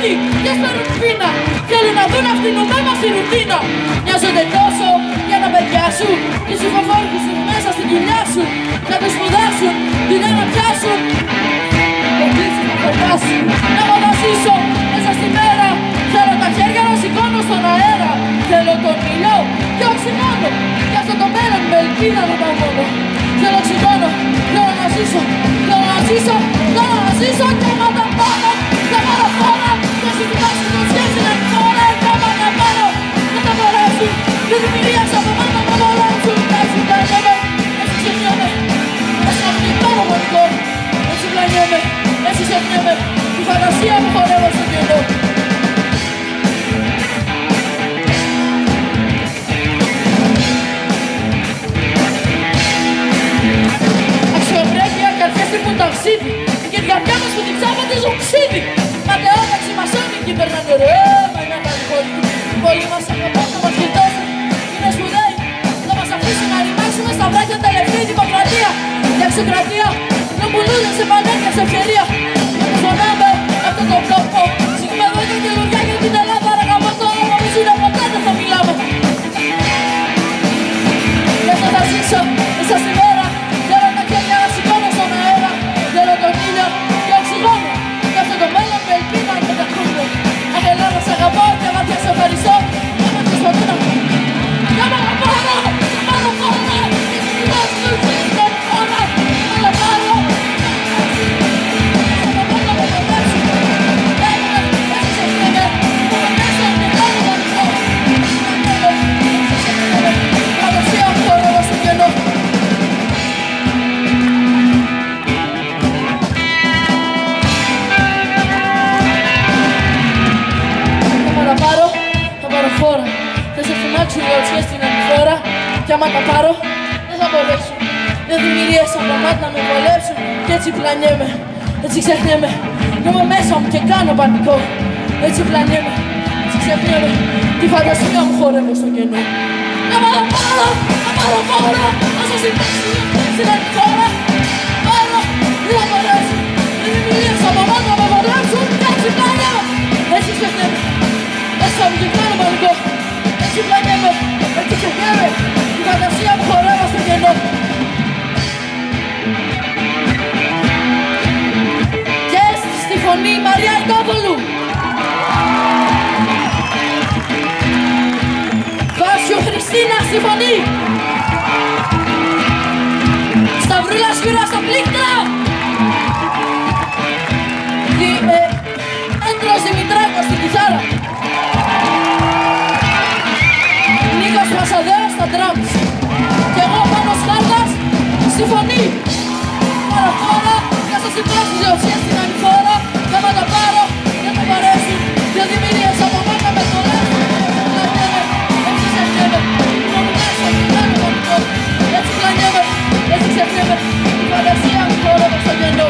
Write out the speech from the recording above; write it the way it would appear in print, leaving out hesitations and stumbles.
σπίτι και σπέρουν πείνα. Θέλουν να δουν αυτήν μας τη ρουτίνα. Νοιάζονται τόσο για τα παιδιά σου, τους ψηφοφόρους σου μέσα στην κοιλιά σου. Να τους σπουδάσουν, την να πιάσουν. Το κλείσει να περάσει, να μονασίσω μέσα στη μέρα. Θέλω τα χέρια να σηκώνω στον αέρα. Θέλω τον ήλιο και οξυγόνο. Κι αυτό το μέλλον με ελπίδα δεν τα μόνο. Θέλω οξυγόνο, θέλω να ζήσω, θέλω να ζήσω, θέλω να ζήσω και άμα πάνω, τα παραφόρα. Και όσοι κοιτάξουν το σχέση να είναι φορά, και άμα τα πάνω, δεν θα μπορέσουν. Και δημιουργίας από μάνα να μπορέσουν. Έτσι πλανιέμαι, έτσι ξεχνιέμαι, έτσι να μην υπάρχω μονικό. Έτσι πλανιέμαι, έτσι ξεχνιέμαι, τη φαντασία μου χορεύω στο κενό. Ταξίδι και την καρδιά μας που την ψάφατε ξύδι. Ματαιόταξη μασόνοι και περνάνε ρε, μα είναι αγαλικόλοι. Πολλοί μας αγαπούν να μας γλιτώσουν. Είναι σπουδαίοι, θα μας αφήσουν να ρημάξουμε στα βράχια τελευταία δημοκρατία. Η αξιοκρατία να πουλούνται σε πανέκια σε ευκαιρία. Να το φωνάμε αυτό το μπλοκό. Συγγνώμη εδώ και καινούργια για την Ελλάδα. Ραγαμώ το όνομα μου είναι ποτέ δεν θα μιλάμε. Γι' αυτό θα ζήσω μέσα στη μέρα. Θέλω τα χέρια να σηκώνω στον αέρα. Θέλω τον ήλιο και οξυγόνο. Γι' αυτό το μέλλον με ελπίδα να μετακρούβω. Αχ Ελλάδα σ' αγαπώ και βαθιά σε ευχαριστώ. Για να τις φωτίνα μου. Για να πάρω, για να πάρω. Και συγκεκριμένα στους δεν χώρα. Για να πάρω. Για να πάρω με το μέσο. Έγινε, έτσι σε φταίνε. Με το μέσο με κάνω να νυχώ. Έτσι σε φταίνε. Φαντασία μου χορεύω στο κενό. Θα πάρω φόρα. Θα σε φωνάξουν οι οτσιές στην ανηφόρα. Κι άμα τα πάρω, δεν θα μπορέσουν. Δεν δημιουργίες από τα μάτια να με βολέψουν. Κι έτσι πλανιέμαι, έτσι ξεχνιέμαι. Είμαι μέσα μου και κάνω πανικό. Έτσι πλανιέμαι, έτσι ξεχνιέμαι. Τη φαντασία μου χορεύω στο κενό. Άμα τα πάρω, θα πάρω φόρα. Όσο συμπτύξουν στην ανηφόρα. Πάρω, δεν θα μπορέσουν. Δεν δημιουργίες από τα μάτια να με βολέψουν. Κι έτσι πλανιέμαι, έτσι ξεχνιέμαι. Έτσι θα μου και κάνω πανικό. Έτσι πλανιέμαι, έτσι ξεχνιέμαι. Τη φαντασία μου χορεύω στο κενό. Και στη φωνή Μαρία Ιτόπολου. Βάσιο Χριστίνα στη φωνή. Σταυρούλα Σφύρα στα πλήκτρα. Έντρος Δημητράκος στην κιθάρα. Νίκος Πασαδέος στα drums. Και εγώ Πάνος Χάρτας στη φωνή. Παραφόρα, και σας συμπράξεις διοξίες στην ανηφόρα. Και άμα τα πάρω, δεν θα παρέσουν. Δύο δημιουργίες από μάνα με κολλάζουν. Έτσι ξεχνιέμαι, μόνο μέσα και κάνω μονικό. Έτσι πλανιέμαι, έτσι ξεχνιέμαι. Η φαντασία μου χορεύω στο κενό.